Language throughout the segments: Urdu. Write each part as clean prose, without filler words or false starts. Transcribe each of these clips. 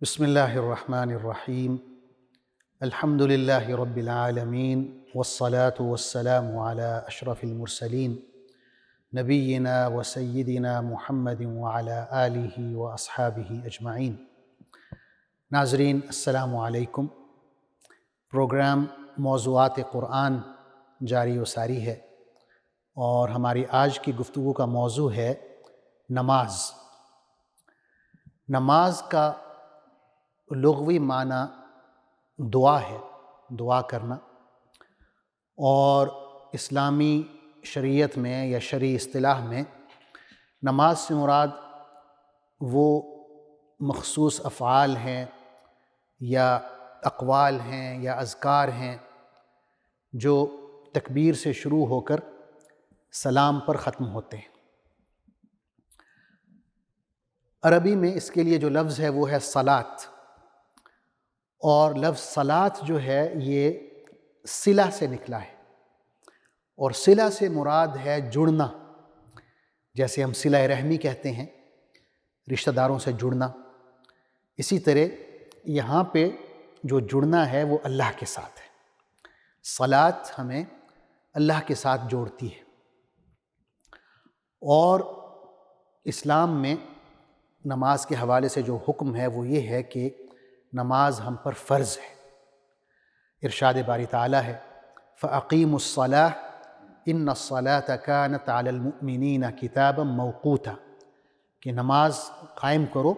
بسم اللہ الرحمن الرحیم الحمد للہ رب العالمین والصلاة والسلام علی اشرف المرسلین نبینا و سیدنا محمد وعلی آلہ و اصحابہ اجمعین۔ ناظرین السلام علیکم۔ پروگرام موضوعات قرآن جاری و ساری ہے اور ہماری آج کی گفتگو کا موضوع ہے نماز۔ نماز کا لغوی معنی دعا ہے، دعا کرنا، اور اسلامی شریعت میں یا شرعی اصطلاح میں نماز سے مراد وہ مخصوص افعال ہیں یا اقوال ہیں یا اذکار ہیں جو تکبیر سے شروع ہو کر سلام پر ختم ہوتے ہیں۔ عربی میں اس کے لیے جو لفظ ہے وہ ہے صلاۃ، اور لفظ صلاۃ جو ہے یہ صلہ سے نکلا ہے، اور صلہ سے مراد ہے جڑنا، جیسے ہم صلہ رحمی کہتے ہیں، رشتہ داروں سے جڑنا۔ اسی طرح یہاں پہ جو جڑنا ہے وہ اللہ کے ساتھ ہے۔ صلاۃ ہمیں اللہ کے ساتھ جوڑتی ہے، اور اسلام میں نماز کے حوالے سے جو حکم ہے وہ یہ ہے کہ نماز ہم پر فرض ہے۔ ارشاد باری تعالیٰ ہے فَأَقِيمُوا الصَّلَاةَ إِنَّ الصَّلَاةَ كَانَتْ عَلَى الْمُؤْمِنِينَ كِتَابًا مَوْقُوتًا، کہ نماز قائم کرو،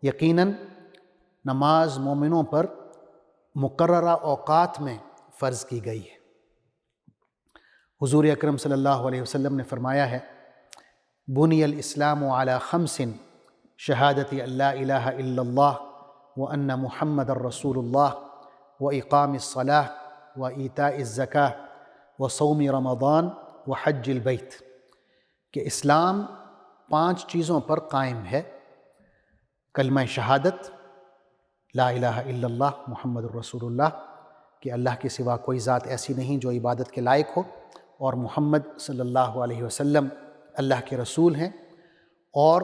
یقیناً نماز مومنوں پر مقررہ اوقات میں فرض کی گئی ہے۔ حضور اکرم صلی اللہ علیہ وسلم نے فرمایا ہے بُنِيَ الْإِسْلَامُ عَلَى خَمْسٍ شہادت اللہ الہ الا اللہ وَأَنَّ محمد الرسول اللہ وإقام الصلاة وإیتاء الزکاة وصوم رمضان وحج البیت، کہ اسلام 5 چیزوں پر قائم ہے: کلمہ شہادت، لا الہ الا اللہ محمد الرسول اللہ، کہ اللہ کے سوا کوئی ذات ایسی نہیں جو عبادت کے لائق ہو، اور محمد صلی اللہ علیہ وسلم اللہ کے رسول ہیں، اور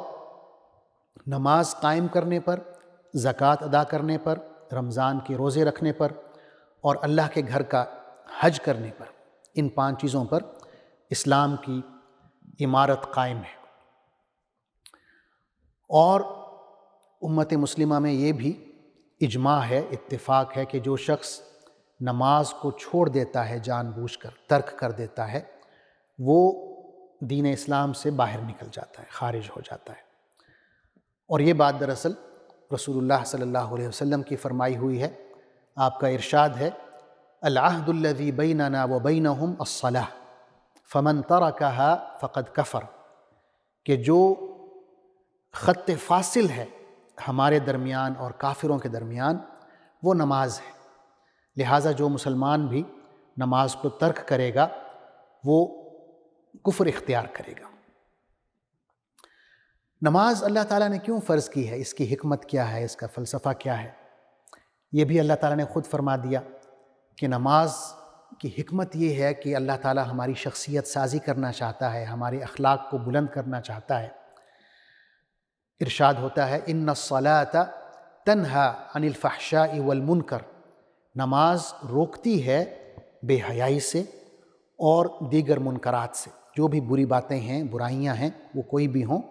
نماز قائم کرنے پر، زکوٰۃ ادا کرنے پر، رمضان کے روزے رکھنے پر، اور اللہ کے گھر کا حج کرنے پر، ان 5 چیزوں پر اسلام کی عمارت قائم ہے۔ اور امت مسلمہ میں یہ بھی اجماع ہے، اتفاق ہے، کہ جو شخص نماز کو چھوڑ دیتا ہے، جان بوجھ کر ترک کر دیتا ہے، وہ دین اسلام سے باہر نکل جاتا ہے، خارج ہو جاتا ہے۔ اور یہ بات دراصل رسول اللہ صلی اللہ علیہ وسلم کی فرمائی ہوئی ہے۔ آپ کا ارشاد ہے العہد الذی بیننا وبینہم الصلاۃ فمن ترکہا فقد کفر، کہ جو خط فاصل ہے ہمارے درمیان اور کافروں کے درمیان وہ نماز ہے، لہٰذا جو مسلمان بھی نماز کو ترک کرے گا وہ کفر اختیار کرے گا۔ نماز اللہ تعالیٰ نے کیوں فرض کی ہے، اس کی حکمت کیا ہے، اس کا فلسفہ کیا ہے، یہ بھی اللہ تعالیٰ نے خود فرما دیا کہ نماز کی حکمت یہ ہے کہ اللہ تعالیٰ ہماری شخصیت سازی کرنا چاہتا ہے، ہمارے اخلاق کو بلند کرنا چاہتا ہے۔ ارشاد ہوتا ہے ان الصلاۃ تنہی عن الفحشاء والمنکر، نماز روکتی ہے بے حیائی سے اور دیگر منکرات سے، جو بھی بری باتیں ہیں، برائیاں ہیں، وہ کوئی بھی ہوں،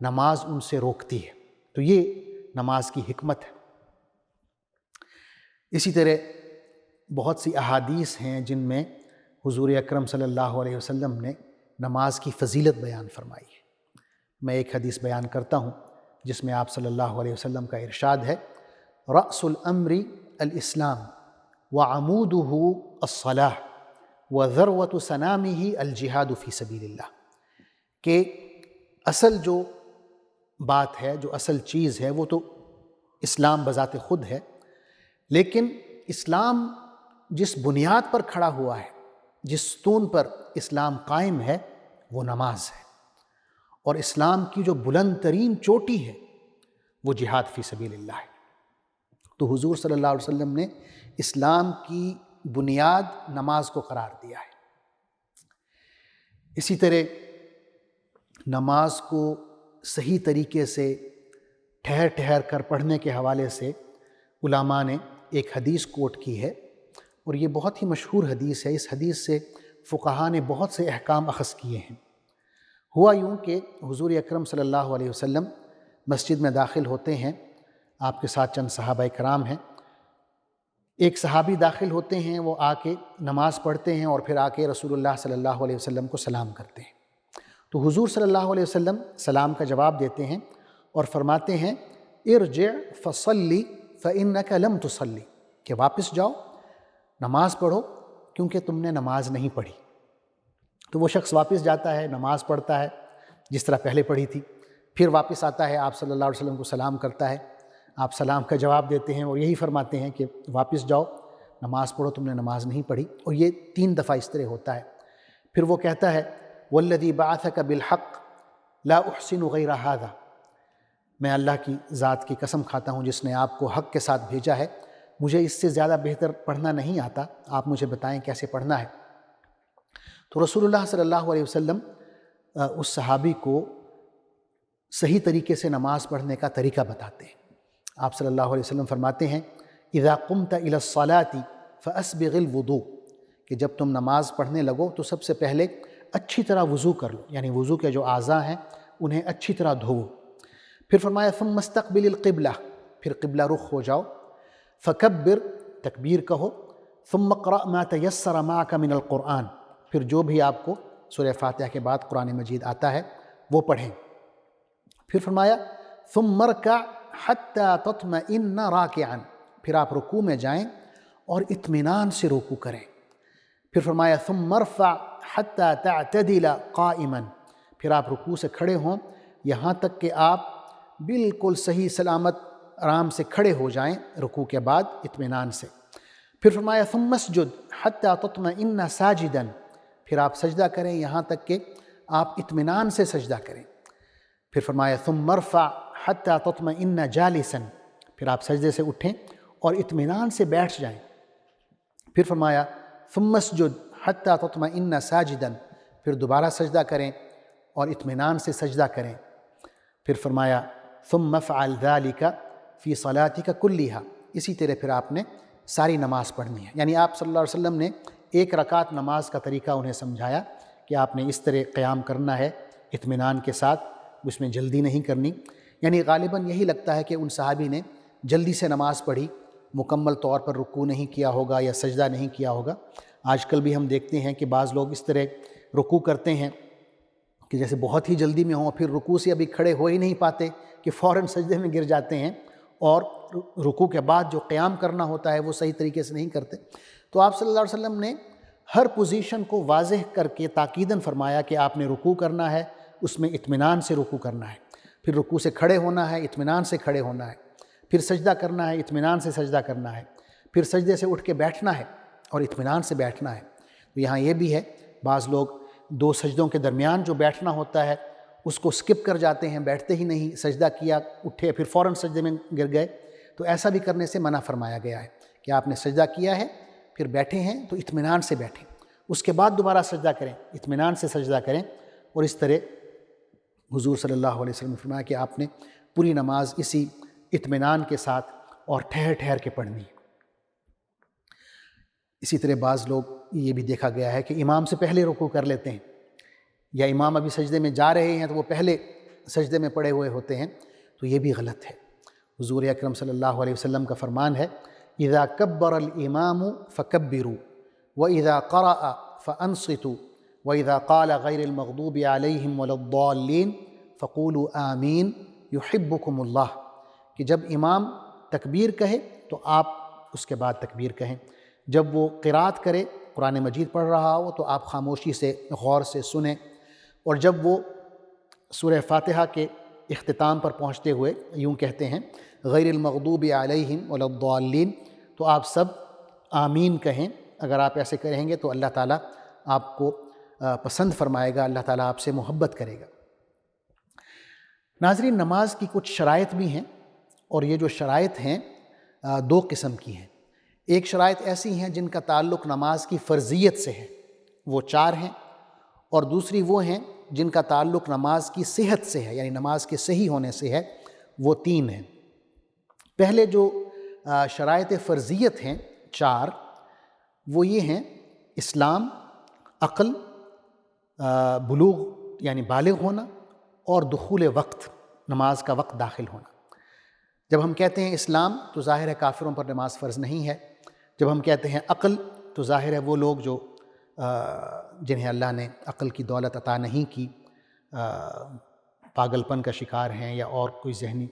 نماز ان سے روکتی ہے۔ تو یہ نماز کی حکمت ہے۔ اسی طرح بہت سی احادیث ہیں جن میں حضور اکرم صلی اللہ علیہ وسلم نے نماز کی فضیلت بیان فرمائی ہے۔ میں ایک حدیث بیان کرتا ہوں جس میں آپ صلی اللہ علیہ وسلم کا ارشاد ہے رأس الامر الاسلام وعمودہ الصلاۃ وذروۃ سنامہ الجہاد فی سبیل اللہ، کہ اصل جو بات ہے، جو اصل چیز ہے، وہ تو اسلام بذات خود ہے، لیکن اسلام جس بنیاد پر کھڑا ہوا ہے، جس ستون پر اسلام قائم ہے، وہ نماز ہے، اور اسلام کی جو بلند ترین چوٹی ہے وہ جہاد فی سبیل اللہ ہے۔ تو حضور صلی اللہ علیہ وسلم نے اسلام کی بنیاد نماز کو قرار دیا ہے۔ اسی طرح نماز کو صحیح طریقے سے ٹھہر ٹھہر کر پڑھنے کے حوالے سے علماء نے ایک حدیث کوٹ کی ہے، اور یہ بہت ہی مشہور حدیث ہے۔ اس حدیث سے فقہاء نے بہت سے احکام اخذ کیے ہیں۔ ہوا یوں کہ حضور اکرم صلی اللہ علیہ وسلم مسجد میں داخل ہوتے ہیں، آپ کے ساتھ چند صحابہ کرام ہیں۔ ایک صحابی داخل ہوتے ہیں، وہ آ کے نماز پڑھتے ہیں اور پھر آ کے رسول اللہ صلی اللہ علیہ وسلم کو سلام کرتے ہیں۔ تو حضور صلی اللہ علیہ وسلم سلام کا جواب دیتے ہیں اور فرماتے ہیں ارجع فصلی فإنک لم تصلی، کہ واپس جاؤ، نماز پڑھو کیونکہ تم نے نماز نہیں پڑھی۔ تو وہ شخص واپس جاتا ہے، نماز پڑھتا ہے جس طرح پہلے پڑھی تھی، پھر واپس آتا ہے، آپ صلی اللہ علیہ وسلم کو سلام کرتا ہے، آپ سلام کا جواب دیتے ہیں اور یہی فرماتے ہیں کہ واپس جاؤ، نماز پڑھو، تم نے نماز نہیں پڑھی۔ اور یہ 3 دفعہ اس طرح ہوتا ہے۔ پھر وہ کہتا ہے والذی بعثک بالحق لا احسن غیر ھذا، میں اللہ کی ذات کی قسم کھاتا ہوں جس نے آپ کو حق کے ساتھ بھیجا ہے، مجھے اس سے زیادہ بہتر پڑھنا نہیں آتا، آپ مجھے بتائیں کیسے پڑھنا ہے۔ تو رسول اللہ صلی اللہ علیہ وسلم اس صحابی کو صحیح طریقے سے نماز پڑھنے کا طریقہ بتاتے ہیں۔ آپ صلی اللہ علیہ وسلم فرماتے ہیں اذا قمت الى الصلاة فاسبغ الوضوء، کہ جب تم نماز پڑھنے لگو تو سب سے پہلے اچھی طرح وضو کر لو، یعنی وضو کے جو اعضاء ہیں انہیں اچھی طرح دھوؤ۔ پھر فرمایا ثم استقبل القبلہ، پھر قبلہ رخ ہو جاؤ، فکبر، تکبیر کہو، ثم اقرأ ما تیسر معک من القرآن، پھر جو بھی آپ کو سورہ فاتحہ کے بعد قرآن مجید آتا ہے وہ پڑھیں۔ پھر فرمایا ثم ارکع حتی تطمئن راکعا، پھر آپ رکوع میں جائیں اور اطمینان سے رکوع کریں۔ پھر فرمایا ثم ارفع حتی تعتدل قائما، پھر آپ رکوع سے کھڑے ہوں یہاں تک کہ آپ بالکل صحیح سلامت آرام سے کھڑے ہو جائیں رکوع کے بعد اطمینان سے۔ پھر فرمایا ثم اسجد حتی تطمئن ساجدا، پھر آپ سجدہ کریں یہاں تک کہ آپ اطمینان سے سجدہ کریں۔ پھر فرمایا ثم ارفع حتی تطمئن جالسا، پھر آپ سجدے سے اٹھیں اور اطمینان سے بیٹھ جائیں۔ پھر فرمایا ثم اسجد حتی تطمئن ساجدا، پھر دوبارہ سجدہ کریں اور اطمینان سے سجدہ کریں۔ پھر فرمایا ثم افعل ذلك فی صلاتک کلھا، اسی طرح پھر آپ نے ساری نماز پڑھنی ہے۔ یعنی آپ صلی اللہ علیہ وسلم نے 1 رکعت نماز کا طریقہ انہیں سمجھایا کہ آپ نے اس طرح قیام کرنا ہے اطمینان کے ساتھ، اس میں جلدی نہیں کرنی۔ یعنی غالباً یہی لگتا ہے کہ ان صحابی نے جلدی سے نماز پڑھی، مکمل طور پر رکوع نہیں کیا ہوگا یا سجدہ نہیں کیا ہوگا۔ آج کل بھی ہم دیکھتے ہیں کہ بعض لوگ اس طرح رکوع کرتے ہیں کہ جیسے بہت ہی جلدی میں ہوں، پھر رکوع سے ابھی کھڑے ہو ہی نہیں پاتے کہ فوراً سجدے میں گر جاتے ہیں، اور رکوع کے بعد جو قیام کرنا ہوتا ہے وہ صحیح طریقے سے نہیں کرتے۔ تو آپ صلی اللہ علیہ وسلم نے ہر پوزیشن کو واضح کر کے تاکیداً فرمایا کہ آپ نے رکوع کرنا ہے، اس میں اطمینان سے رکوع کرنا ہے، پھر رکوع سے کھڑے ہونا ہے، اطمینان سے کھڑے ہونا ہے، پھر سجدہ کرنا ہے، اطمینان سے سجدہ کرنا ہے، پھر سجدے سے اٹھ کے بیٹھنا ہے اور اطمینان سے بیٹھنا ہے۔ تو یہاں یہ بھی ہے، بعض لوگ 2 سجدوں کے درمیان جو بیٹھنا ہوتا ہے اس کو سکپ کر جاتے ہیں، بیٹھتے ہی نہیں، سجدہ کیا، اٹھے، پھر فوراً سجدے میں گر گئے۔ تو ایسا بھی کرنے سے منع فرمایا گیا ہے کہ آپ نے سجدہ کیا ہے، پھر بیٹھے ہیں تو اطمینان سے بیٹھیں، اس کے بعد دوبارہ سجدہ کریں، اطمینان سے سجدہ کریں۔ اور اس طرح حضور صلی اللہ علیہ وسلم نے فرمایا کہ آپ نے پوری نماز اسی اطمینان کے ساتھ اور ٹھہر ٹھہر کے پڑھنی ہے۔ اسی طرح بعض لوگ یہ بھی دیکھا گیا ہے کہ امام سے پہلے رکوع کر لیتے ہیں، یا امام ابھی سجدے میں جا رہے ہیں تو وہ پہلے سجدے میں پڑے ہوئے ہوتے ہیں، تو یہ بھی غلط ہے۔ حضور اکرم صلی اللہ علیہ وسلم کا فرمان ہے اذا کبر الامام فکبروا واذا قرأ فانصتوا واذا قال غیر المغضوب علیہم ولا الضالین فقولوا آمین یحبکم اللہ، کہ جب امام تکبیر کہے تو آپ اس کے بعد تکبیر کہیں، جب وہ قرات کرے، قرآن مجید پڑھ رہا ہو تو آپ خاموشی سے غور سے سنیں، اور جب وہ سورہ فاتحہ کے اختتام پر پہنچتے ہوئے یوں کہتے ہیں غیر المغضوب علیہم ولا الضالین، تو آپ سب آمین کہیں۔ اگر آپ ایسے کہیں گے تو اللہ تعالیٰ آپ کو پسند فرمائے گا، اللہ تعالیٰ آپ سے محبت کرے گا۔ ناظرین، نماز کی کچھ شرائط بھی ہیں، اور یہ جو شرائط ہیں 2 قسم کی ہیں۔ ایک شرائط ایسی ہیں جن کا تعلق نماز کی فرضیت سے ہے، وہ 4 ہیں، اور دوسری وہ ہیں جن کا تعلق نماز کی صحت سے ہے، یعنی نماز کے صحیح ہونے سے ہے، وہ 3 ہیں۔ پہلے جو شرائط فرضیت ہیں 4، وہ یہ ہیں: اسلام، عقل، بلوغ یعنی بالغ ہونا، اور دخول وقت، نماز کا وقت داخل ہونا۔ جب ہم کہتے ہیں اسلام تو ظاہر ہے کافروں پر نماز فرض نہیں ہے۔ جب ہم کہتے ہیں عقل تو ظاہر ہے وہ لوگ جو جنہیں اللہ نے عقل کی دولت عطا نہیں کی، پاگل پن کا شکار ہیں یا اور کوئی ذہنی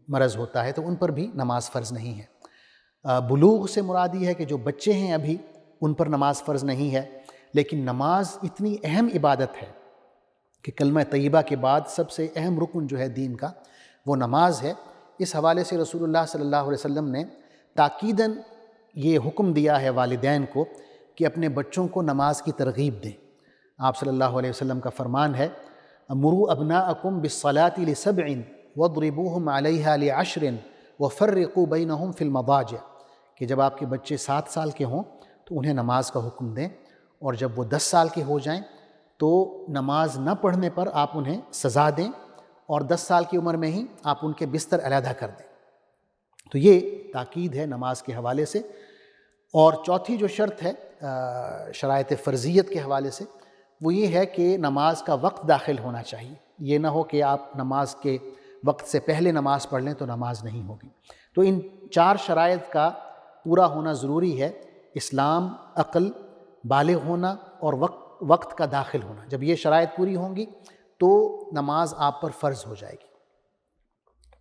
مرض ہوتا ہے، تو ان پر بھی نماز فرض نہیں ہے۔ بلوغ سے مراد یہ ہے کہ جو بچے ہیں ابھی ان پر نماز فرض نہیں ہے، لیکن نماز اتنی اہم عبادت ہے کہ کلمہ طیبہ کے بعد سب سے اہم رکن جو ہے دین کا وہ نماز ہے۔ اس حوالے سے رسول اللہ صلی اللہ علیہ وسلم نے تاکیداً یہ حکم دیا ہے والدین کو کہ اپنے بچوں کو نماز کی ترغیب دیں۔ آپ صلی اللہ علیہ وسلم کا فرمان ہے: مروا ابناءکم بالصلاۃ لسبع واضربوہم علیہا لعشر وفرقوا بینہم فی المضاجع، کہ جب آپ کے بچے 7 سال کے ہوں تو انہیں نماز کا حکم دیں، اور جب وہ 10 سال کے ہو جائیں تو نماز نہ پڑھنے پر آپ انہیں سزا دیں، اور 10 سال کی عمر میں ہی آپ ان کے بستر علیحدہ کر دیں۔ تو یہ تاکید ہے نماز کے حوالے سے۔ اور چوتھی جو شرط ہے شرائط فرضیت کے حوالے سے، وہ یہ ہے کہ نماز کا وقت داخل ہونا چاہیے۔ یہ نہ ہو کہ آپ نماز کے وقت سے پہلے نماز پڑھ لیں تو نماز نہیں ہوگی۔ تو ان 4 شرائط کا پورا ہونا ضروری ہے: اسلام، عقل، بالغ ہونا اور وقت کا داخل ہونا۔ جب یہ شرائط پوری ہوں گی تو نماز آپ پر فرض ہو جائے گی۔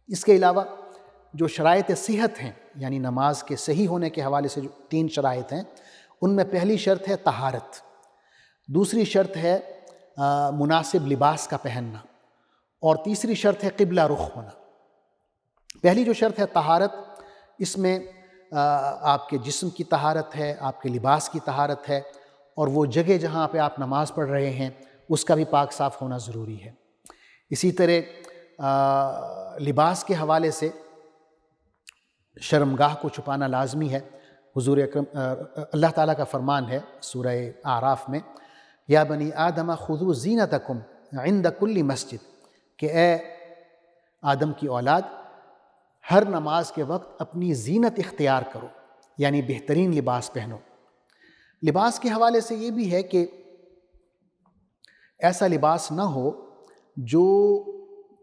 اس کے علاوہ جو شرائط صحت ہیں، یعنی نماز کے صحیح ہونے کے حوالے سے جو 3 شرائط ہیں، ان میں پہلی شرط ہے طہارت، دوسری شرط ہے مناسب لباس کا پہننا، اور تیسری شرط ہے قبلہ رخ ہونا۔ پہلی جو شرط ہے طہارت، اس میں آپ کے جسم کی طہارت ہے، آپ کے لباس کی طہارت ہے، اور وہ جگہ جہاں پہ آپ نماز پڑھ رہے ہیں اس کا بھی پاک صاف ہونا ضروری ہے۔ اسی طرح لباس کے حوالے سے شرمگاہ کو چھپانا لازمی ہے۔ حضور اکرم اللہ تعالیٰ کا فرمان ہے سورہ اعراف میں: یا بنی آدم خذوا زینتکم عند کل مسجد، کہ اے آدم کی اولاد، ہر نماز کے وقت اپنی زینت اختیار کرو، یعنی بہترین لباس پہنو۔ لباس کے حوالے سے یہ بھی ہے کہ ایسا لباس نہ ہو جو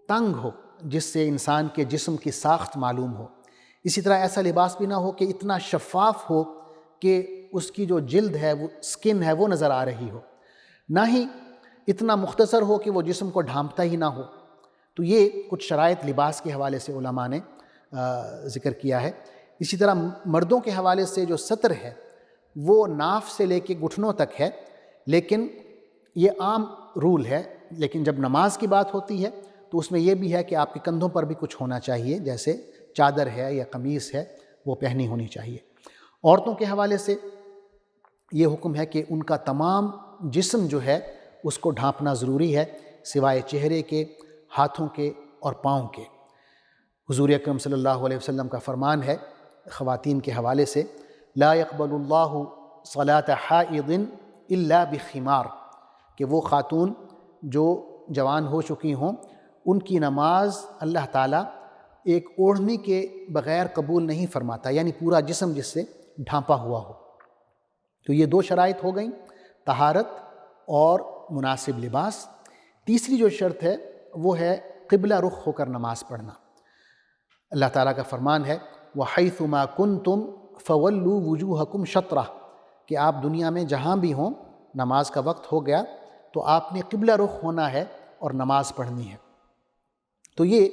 تنگ ہو، جس سے انسان کے جسم کی ساخت معلوم ہو۔ اسی طرح ایسا لباس بھی نہ ہو کہ اتنا شفاف ہو کہ اس کی جو جلد ہے، وہ سکن ہے، وہ نظر آ رہی ہو، نہ ہی اتنا مختصر ہو کہ وہ جسم کو ڈھانپتا ہی نہ ہو۔ تو یہ کچھ شرائط لباس کے حوالے سے علماء نے ذکر کیا ہے۔ اسی طرح مردوں کے حوالے سے جو سطر ہے وہ ناف سے لے کے گھٹنوں تک ہے، لیکن یہ عام رول ہے۔ لیکن جب نماز کی بات ہوتی ہے تو اس میں یہ بھی ہے کہ آپ کے کندھوں پر بھی کچھ ہونا چاہیے، جیسے چادر ہے یا قمیص ہے، وہ پہنی ہونی چاہیے۔ عورتوں کے حوالے سے یہ حکم ہے کہ ان کا تمام جسم جو ہے اس کو ڈھانپنا ضروری ہے، سوائے چہرے کے، ہاتھوں کے اور پاؤں کے۔ حضور اکرم صلی اللہ علیہ وسلم کا فرمان ہے خواتین کے حوالے سے: لا يقبل اللہ صلاة حائض الا بخمار، کہ وہ خاتون جو جوان ہو چکی ہوں ان کی نماز اللہ تعالیٰ ایک اوڑھنی کے بغیر قبول نہیں فرماتا، یعنی پورا جسم جس سے ڈھانپا ہوا ہو۔ تو یہ 2 شرائط ہو گئیں، طہارت اور مناسب لباس۔ تیسری جو شرط ہے وہ ہے قبلہ رخ ہو کر نماز پڑھنا۔ اللہ تعالیٰ کا فرمان ہے: وَحَيْثُ مَا كُنْتُمْ فَوَلُّوا وُجُوهَكُمْ شَطْرَهُ، کہ آپ دنیا میں جہاں بھی ہوں، نماز کا وقت ہو گیا تو آپ نے قبلہ رخ ہونا ہے اور نماز پڑھنی ہے۔ تو یہ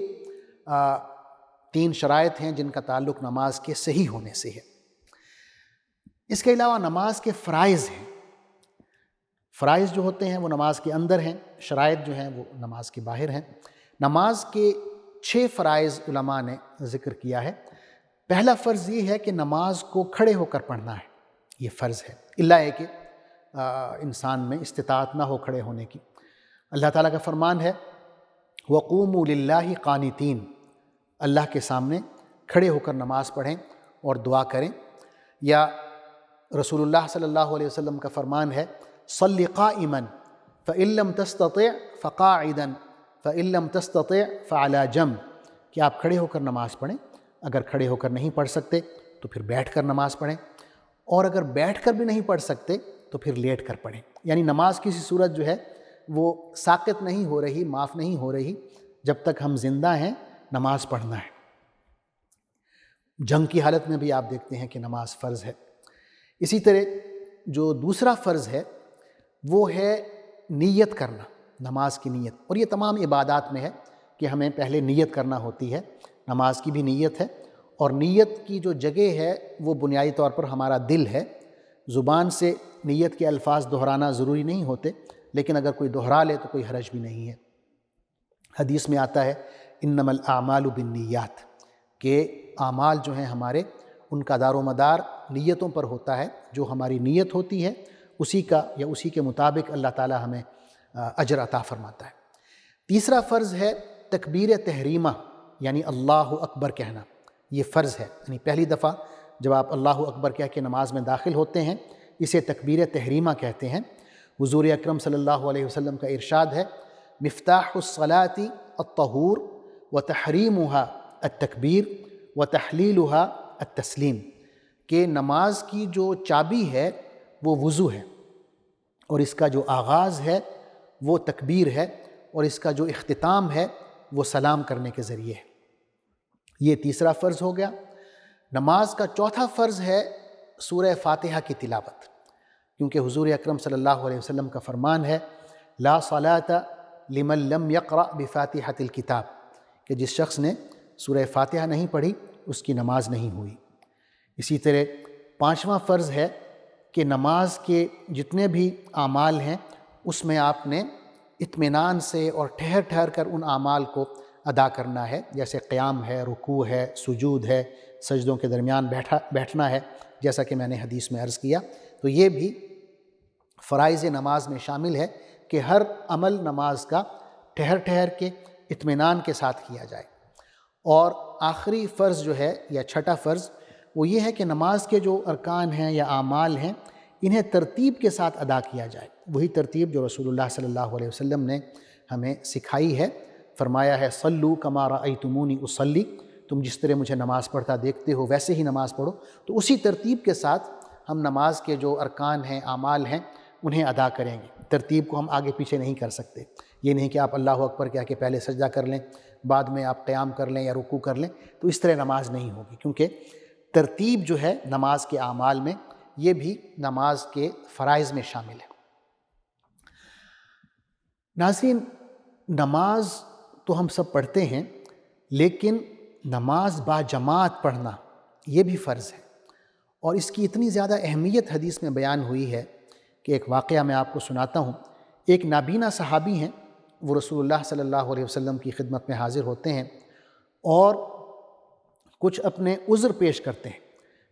3 شرائط ہیں جن کا تعلق نماز کے صحیح ہونے سے ہے۔ اس کے علاوہ نماز کے فرائض ہیں۔ فرائض جو ہوتے ہیں وہ نماز کے اندر ہیں، شرائط جو ہیں وہ نماز کے باہر ہیں۔ نماز کے 6 فرائض علماء نے ذکر کیا ہے۔ پہلا فرض یہ ہے کہ نماز کو کھڑے ہو کر پڑھنا ہے، یہ فرض ہے، اللہ ہے کہ انسان میں استطاعت نہ ہو کھڑے ہونے کی۔ اللہ تعالیٰ کا فرمان ہے: وَقُومُوا لِلَّهِ قَانِتِينَ، اللہ کے سامنے کھڑے ہو کر نماز پڑھیں اور دعا کریں۔ یا رسول اللہ صلی اللہ علیہ وسلم کا فرمان ہے: صلی قائما فإن لم تستطع فقاعدا فإن لم تستطع فعلى جنب، کہ آپ کھڑے ہو کر نماز پڑھیں، اگر کھڑے ہو کر نہیں پڑھ سکتے تو پھر بیٹھ کر نماز پڑھیں، اور اگر بیٹھ کر بھی نہیں پڑھ سکتے تو پھر لیٹ کر پڑھیں۔ یعنی نماز کسی صورت جو ہے وہ ساقط نہیں ہو رہی، معاف نہیں ہو رہی، جب تک ہم زندہ ہیں نماز پڑھنا ہے۔ جنگ کی حالت میں بھی آپ دیکھتے ہیں کہ نماز فرض ہے۔ اسی طرح جو دوسرا فرض ہے وہ ہے نیت کرنا، نماز کی نیت، اور یہ تمام عبادات میں ہے کہ ہمیں پہلے نیت کرنا ہوتی ہے۔ نماز کی بھی نیت ہے، اور نیت کی جو جگہ ہے وہ بنیادی طور پر ہمارا دل ہے۔ زبان سے نیت کے الفاظ دہرانا ضروری نہیں ہوتے، لیکن اگر کوئی دہرا لے تو کوئی حرج بھی نہیں ہے۔ حدیث میں آتا ہے انما الاعمال بالنیات، کہ اعمال جو ہیں ہمارے ان کا دار و مدار نیتوں پر ہوتا ہے۔ جو ہماری نیت ہوتی ہے اسی کا یا اسی کے مطابق اللہ تعالی ہمیں اجر عطا فرماتا ہے۔ تیسرا فرض ہے تکبیر تحریمہ، یعنی اللہ اکبر کہنا۔ یہ فرض ہے، یعنی پہلی دفعہ جب آپ اللہ اکبر کہہ کے نماز میں داخل ہوتے ہیں اسے تکبیر تحریمہ کہتے ہیں۔ حضور اکرم صلی اللہ علیہ وسلم کا ارشاد ہے مفتاح الصلاۃ الطہور وتحریمها التکبیر وتحلیلها التسلیم، کہ نماز کی جو چابی ہے وہ وضو ہے، اور اس کا جو آغاز ہے وہ تکبیر ہے، اور اس کا جو اختتام ہے وہ سلام کرنے کے ذریعے ہے۔ یہ تیسرا فرض ہو گیا۔ نماز کا چوتھا فرض ہے سورہ فاتحہ کی تلاوت، کیونکہ حضور اکرم صلی اللہ علیہ وسلم کا فرمان ہے لا صلاۃ لمن لم یقرأ بفاتحۃ الکتاب، کہ جس شخص نے سورہ فاتحہ نہیں پڑھی اس کی نماز نہیں ہوئی۔ اسی طرح پانچواں فرض ہے کہ نماز کے جتنے بھی اعمال ہیں اس میں آپ نے اطمینان سے اور ٹھہر ٹھہر کر ان اعمال کو ادا کرنا ہے، جیسے قیام ہے، رکوع ہے، سجود ہے، سجدوں کے درمیان بیٹھنا ہے، جیسا کہ میں نے حدیث میں عرض کیا۔ تو یہ بھی فرائض نماز میں شامل ہے کہ ہر عمل نماز کا ٹھہر ٹھہر کے اطمینان کے ساتھ کیا جائے۔ اور آخری فرض جو ہے یا چھٹا فرض وہ یہ ہے کہ نماز کے جو ارکان ہیں یا اعمال ہیں انہیں ترتیب کے ساتھ ادا کیا جائے، وہی ترتیب جو رسول اللہ صلی اللہ علیہ وسلم نے ہمیں سکھائی ہے۔ فرمایا ہے صلو کما رأیتمونی اصلی، تم جس طرح مجھے نماز پڑھتا دیکھتے ہو ویسے ہی نماز پڑھو۔ تو اسی ترتیب کے ساتھ ہم نماز کے جو ارکان ہیں، اعمال ہیں، انہیں ادا کریں گے۔ ترتیب کو ہم آگے پیچھے نہیں کر سکتے۔ یہ نہیں کہ آپ اللہ اکبر کہہ کے پہلے سجدہ کر لیں، بعد میں آپ قیام کر لیں یا رکوع کر لیں، تو اس طرح نماز نہیں ہوگی، کیونکہ ترتیب جو ہے نماز کے اعمال میں یہ بھی نماز کے فرائض میں شامل ہے۔ ناظرین، نماز تو ہم سب پڑھتے ہیں، لیکن نماز با جماعت پڑھنا یہ بھی فرض ہے، اور اس کی اتنی زیادہ اہمیت حدیث میں بیان ہوئی ہے کہ ایک واقعہ میں آپ کو سناتا ہوں۔ ایک نابینا صحابی ہیں، وہ رسول اللہ صلی اللہ علیہ وسلم کی خدمت میں حاضر ہوتے ہیں اور کچھ اپنے عذر پیش کرتے ہیں۔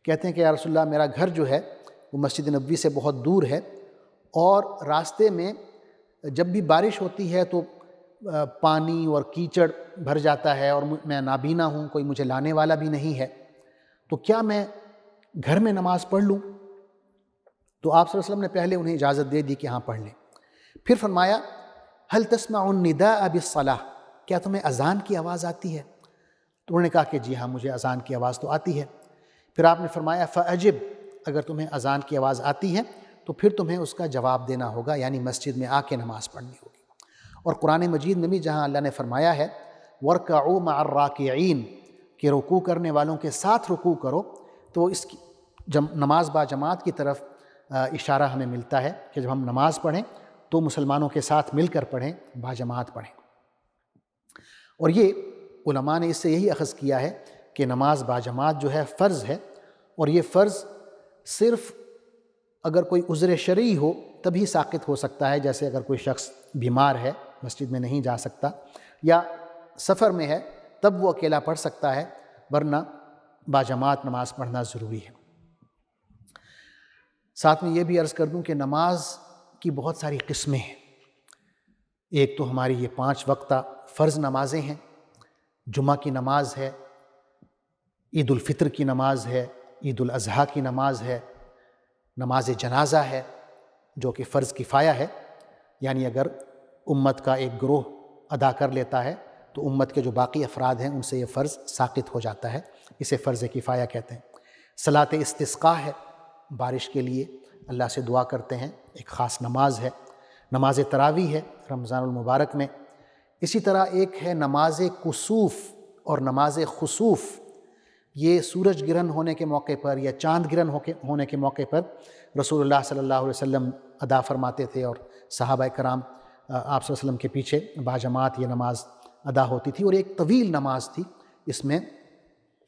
کہتے ہیں کہ یا رسول اللہ، میرا گھر جو ہے وہ مسجد نبوی سے بہت دور ہے، اور راستے میں جب بھی بارش ہوتی ہے تو پانی اور کیچڑ بھر جاتا ہے، اور میں نابینا ہوں، کوئی مجھے لانے والا بھی نہیں ہے، تو کیا میں گھر میں نماز پڑھ لوں؟ تو آپ صلی اللہ علیہ وسلم نے پہلے انہیں اجازت دے دی کہ ہاں پڑھ لیں۔ پھر فرمایا هل تسمع النداء بالصلاة، کیا تمہیں اذان کی آواز آتی ہے؟ تو انہوں نے کہا کہ جی ہاں، مجھے اذان کی آواز تو آتی ہے۔ پھر آپ نے فرمایا فأجب، اگر تمہیں اذان کی آواز آتی ہے تو پھر تمہیں اس کا جواب دینا ہوگا، یعنی مسجد میں آ کے نماز پڑھنی ہوگی۔ اور قرآن مجید میں بھی جہاں اللہ نے فرمایا ہے وَارْكَعُوا مَعَ الرَّاكِعِينَ، کہ رکوع کرنے والوں کے ساتھ رکوع کرو، تو اس کی نماز با جماعت کی طرف اشارہ ہمیں ملتا ہے کہ جب ہم نماز پڑھیں تو مسلمانوں کے ساتھ مل کر پڑھیں، با جماعت پڑھیں۔ اور یہ علماء نے اس سے یہی اخذ کیا ہے کہ نماز با جماعت جو ہے فرض ہے، اور یہ فرض صرف اگر کوئی عذر شرعی ہو تبھی ساقط ہو سکتا ہے، جیسے اگر کوئی شخص بیمار ہے، مسجد میں نہیں جا سکتا، یا سفر میں ہے تب وہ اکیلا پڑھ سکتا ہے، ورنہ با جماعت نماز پڑھنا ضروری ہے۔ ساتھ میں یہ بھی عرض کر دوں کہ نماز کی بہت ساری قسمیں ہیں۔ ایک تو ہماری یہ 5 وقتہ فرض نمازیں ہیں، جمعہ کی نماز ہے، عید الفطر کی نماز ہے، عید الاضحیٰ کی نماز ہے، نماز جنازہ ہے جو کہ فرض کفایہ ہے، یعنی اگر امت کا ایک گروہ ادا کر لیتا ہے تو امت کے جو باقی افراد ہیں ان سے یہ فرض ساقط ہو جاتا ہے، اسے فرض کفایہ کہتے ہیں۔ صلاۃ استسقاء ہے، بارش کے لیے اللہ سے دعا کرتے ہیں، ایک خاص نماز ہے۔ نماز تراویح ہے رمضان المبارک میں۔ اسی طرح ایک ہے نماز کسوف اور نماز خسوف، یہ سورج گرہن ہونے کے موقع پر یا چاند گرہن ہونے کے موقع پر رسول اللہ صلی اللہ علیہ وسلم ادا فرماتے تھے، اور صحابہ کرام آپ صلی اللہ علیہ وسلم کے پیچھے باجماعت یہ نماز ادا ہوتی تھی، اور ایک طویل نماز تھی۔ اس میں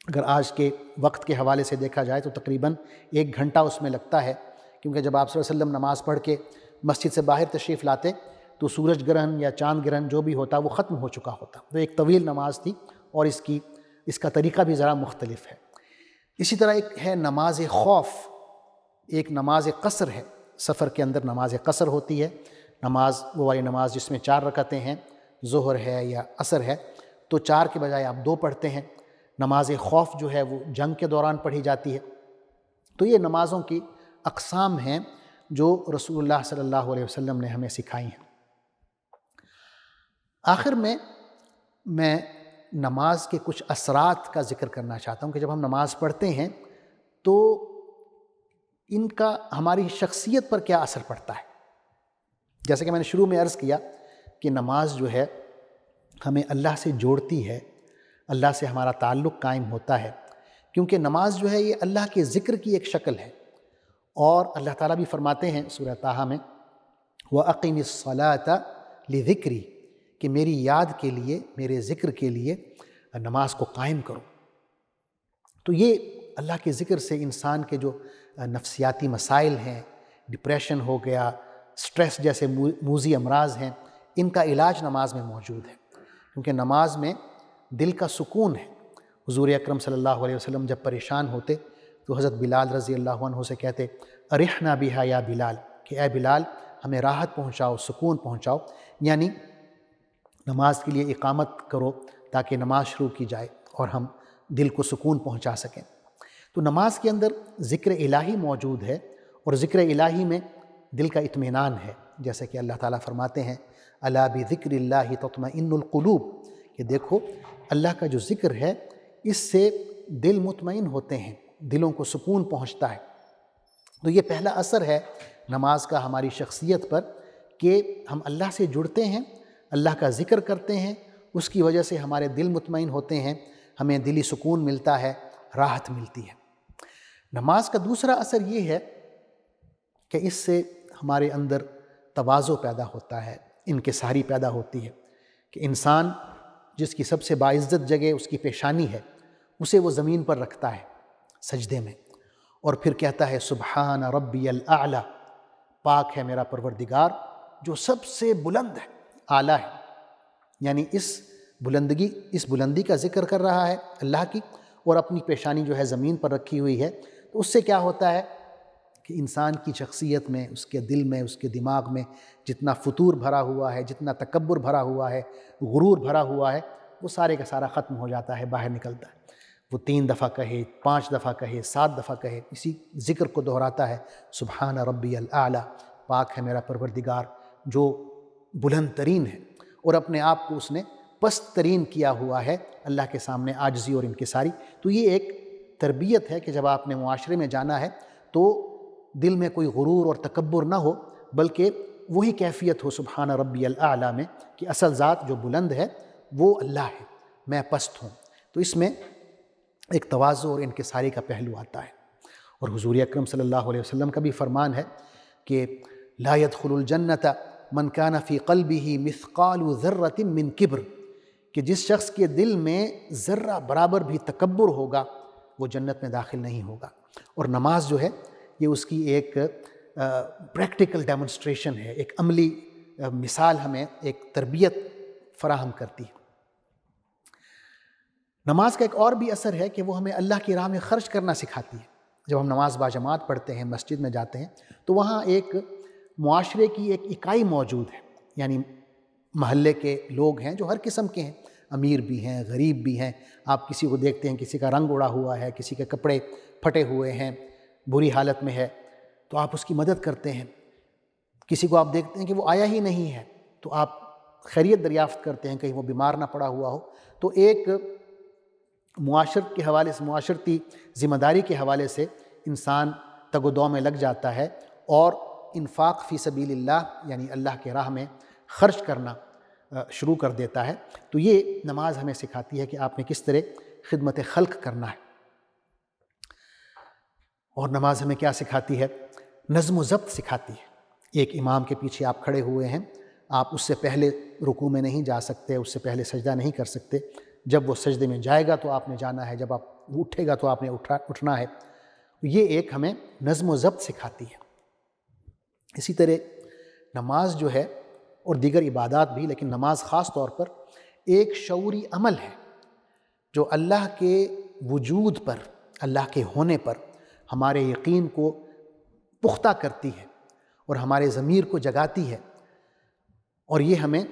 اگر آج کے وقت کے حوالے سے دیکھا جائے تو تقریباً 1 گھنٹہ اس میں لگتا ہے، کیونکہ جب آپ صلی اللہ علیہ وسلم نماز پڑھ کے مسجد سے باہر تشریف لاتے تو سورج گرہن یا چاند گرہن جو بھی ہوتا وہ ختم ہو چکا ہوتا۔ تو ایک طویل نماز تھی، اور اس کا طریقہ بھی ذرا مختلف ہے۔ اسی طرح ایک ہے نماز خوف، ایک نماز قصر ہے، سفر کے اندر نماز قصر ہوتی ہے، نماز وہ والی نماز جس میں 4 رکعتیں ہیں، ظہر ہے یا عصر ہے، تو 4 کے بجائے آپ 2 پڑھتے ہیں۔ نماز خوف جو ہے وہ جنگ کے دوران پڑھی جاتی ہے۔ تو یہ نمازوں کی اقسام ہیں جو رسول اللہ صلی اللہ علیہ وسلم نے ہمیں سکھائی ہیں۔ آخر میں نماز کے کچھ اثرات کا ذکر کرنا چاہتا ہوں کہ جب ہم نماز پڑھتے ہیں تو ان کا ہماری شخصیت پر کیا اثر پڑتا ہے۔ جیسے کہ میں نے شروع میں عرض کیا کہ نماز جو ہے ہمیں اللہ سے جوڑتی ہے، اللہ سے ہمارا تعلق قائم ہوتا ہے، کیونکہ نماز جو ہے یہ اللہ کے ذکر کی ایک شکل ہے، اور اللہ تعالیٰ بھی فرماتے ہیں سورہ طٰہٰ میں وَأَقِمِ الصَّلَاةَ لِذِكْرِي، کہ میری یاد کے لیے، میرے ذکر کے لیے نماز کو قائم کرو۔ تو یہ اللہ کے ذکر سے انسان کے جو نفسیاتی مسائل ہیں، ڈپریشن ہو گیا، سٹریس جیسے موذی امراض ہیں، ان کا علاج نماز میں موجود ہے، کیونکہ نماز میں دل کا سکون ہے۔ حضور اکرم صلی اللہ علیہ وسلم جب پریشان ہوتے تو حضرت بلال رضی اللہ عنہ سے کہتے ارحنا بہا یا بلال، کہ اے بلال ہمیں راحت پہنچاؤ، سکون پہنچاؤ، یعنی نماز کے لیے اقامت کرو تاکہ نماز شروع کی جائے اور ہم دل کو سکون پہنچا سکیں۔ تو نماز کے اندر ذکر الہی موجود ہے، اور ذکر الہی میں دل کا اطمینان ہے، جیسے کہ اللہ تعالیٰ فرماتے ہیں الا بذکر اللہ تطمئن القلوب، کہ دیکھو اللہ کا جو ذکر ہے اس سے دل مطمئن ہوتے ہیں، دلوں کو سکون پہنچتا ہے۔ تو یہ پہلا اثر ہے نماز کا ہماری شخصیت پر کہ ہم اللہ سے جڑتے ہیں، اللہ کا ذکر کرتے ہیں، اس کی وجہ سے ہمارے دل مطمئن ہوتے ہیں، ہمیں دلی سکون ملتا ہے، راحت ملتی ہے۔ نماز کا دوسرا اثر یہ ہے کہ اس سے ہمارے اندر تواضع پیدا ہوتا ہے، انکساری پیدا ہوتی ہے، کہ انسان جس کی سب سے باعزت جگہ اس کی پیشانی ہے، اسے وہ زمین پر رکھتا ہے سجدے میں، اور پھر کہتا ہے سبحان ربی الاعلی، پاک ہے میرا پروردگار جو سب سے بلند ہے، اعلیٰ ہے، یعنی اس بلندی کا ذکر کر رہا ہے اللہ کی، اور اپنی پیشانی جو ہے زمین پر رکھی ہوئی ہے۔ تو اس سے کیا ہوتا ہے کہ انسان کی شخصیت میں، اس کے دل میں، اس کے دماغ میں جتنا فتور بھرا ہوا ہے، جتنا تکبر بھرا ہوا ہے، غرور بھرا ہوا ہے، وہ سارے کا سارا ختم ہو جاتا ہے، باہر نکلتا ہے۔ وہ 3 دفعہ کہے، 5 دفعہ کہے، 7 دفعہ کہے، اسی ذکر کو دہراتا ہے سبحان ربی الاعلی، پاک ہے میرا پروردگار جو بلند ترین ہے، اور اپنے آپ کو اس نے پست ترین کیا ہوا ہے اللہ کے سامنے عاجزی اور انکساری۔ تو یہ ایک تربیت ہے کہ جب آپ نے معاشرے میں جانا ہے تو دل میں کوئی غرور اور تکبر نہ ہو، بلکہ وہی کیفیت ہو سبحان ربی الاعلی میں کہ اصل ذات جو بلند ہے وہ اللہ ہے، میں پست ہوں۔ تو اس میں ایک تواضع اور انکساری کا پہلو آتا ہے۔ اور حضور اکرم صلی اللہ علیہ وسلم کا بھی فرمان ہے کہ لا يدخل الجنت من كان في قلبه مثقال ذرة من کبر، کہ جس شخص کے دل میں ذرہ برابر بھی تکبر ہوگا وہ جنت میں داخل نہیں ہوگا۔ اور نماز جو ہے یہ اس کی ایک پریکٹیکل ڈیمونسٹریشن ہے، ایک عملی مثال ہمیں ایک تربیت فراہم کرتی ہے۔ نماز کا ایک اور بھی اثر ہے کہ وہ ہمیں اللہ کی راہ میں خرچ کرنا سکھاتی ہے۔ جب ہم نماز باجماعت پڑھتے ہیں، مسجد میں جاتے ہیں، تو وہاں ایک معاشرے کی ایک اکائی موجود ہے، یعنی محلے کے لوگ ہیں جو ہر قسم کے ہیں، امیر بھی ہیں، غریب بھی ہیں۔ آپ کسی کو دیکھتے ہیں کسی کا رنگ اڑا ہوا ہے، کسی کے کپڑے پھٹے ہوئے ہیں، بری حالت میں ہے، تو آپ اس کی مدد کرتے ہیں۔ کسی کو آپ دیکھتے ہیں کہ وہ آیا ہی نہیں ہے تو آپ خیریت دریافت کرتے ہیں، کہیں وہ بیمار نہ پڑا ہوا ہو، تو ایک معاشرت کے حوالے سے، معاشرتی ذمہ داری کے حوالے سے انسان تگ و دو میں لگ جاتا ہے اور انفاق فی سبیل اللہ یعنی اللہ کے راہ میں خرچ کرنا شروع کر دیتا ہے۔ تو یہ نماز ہمیں سکھاتی ہے کہ آپ نے کس طرح خدمت خلق کرنا ہے۔ اور نماز ہمیں کیا سکھاتی ہے؟ نظم و ضبط سکھاتی ہے۔ ایک امام کے پیچھے آپ کھڑے ہوئے ہیں، آپ اس سے پہلے رکوع میں نہیں جا سکتے، اس سے پہلے سجدہ نہیں کر سکتے۔ جب وہ سجدے میں جائے گا تو آپ نے جانا ہے، جب آپ اٹھے گا تو آپ نے اٹھنا ہے۔ یہ ایک ہمیں نظم و ضبط سکھاتی ہے۔ اسی طرح نماز جو ہے اور دیگر عبادات بھی، لیکن نماز خاص طور پر ایک شعوری عمل ہے جو اللہ کے وجود پر، اللہ کے ہونے پر ہمارے یقین کو پختہ کرتی ہے اور ہمارے ضمیر کو جگاتی ہے، اور یہ ہمیں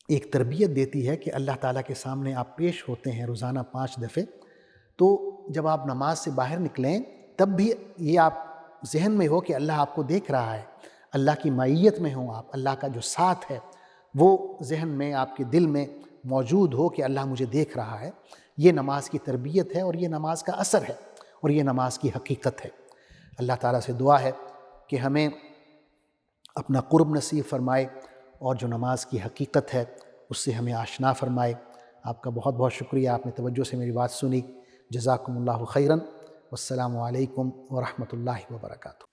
ایک تربیت دیتی ہے کہ اللہ تعالیٰ کے سامنے آپ پیش ہوتے ہیں روزانہ 5 دفعے، تو جب آپ نماز سے باہر نکلیں تب بھی یہ آپ ذہن میں ہو کہ اللہ آپ کو دیکھ رہا ہے، اللہ کی معیت میں ہوں آپ، اللہ کا جو ساتھ ہے وہ ذہن میں، آپ کے دل میں موجود ہو کہ اللہ مجھے دیکھ رہا ہے۔ یہ نماز کی تربیت ہے اور یہ نماز کا اثر ہے اور یہ نماز کی حقیقت ہے۔ اللہ تعالیٰ سے دعا ہے کہ ہمیں اپنا قرب نصیب فرمائے اور جو نماز کی حقیقت ہے اس سے ہمیں آشنا فرمائے۔ آپ کا بہت بہت شکریہ، آپ نے توجہ سے میری بات سنی۔ جزاکم اللہ خیراً، والسلام علیکم ورحمۃ اللہ وبرکاتہ۔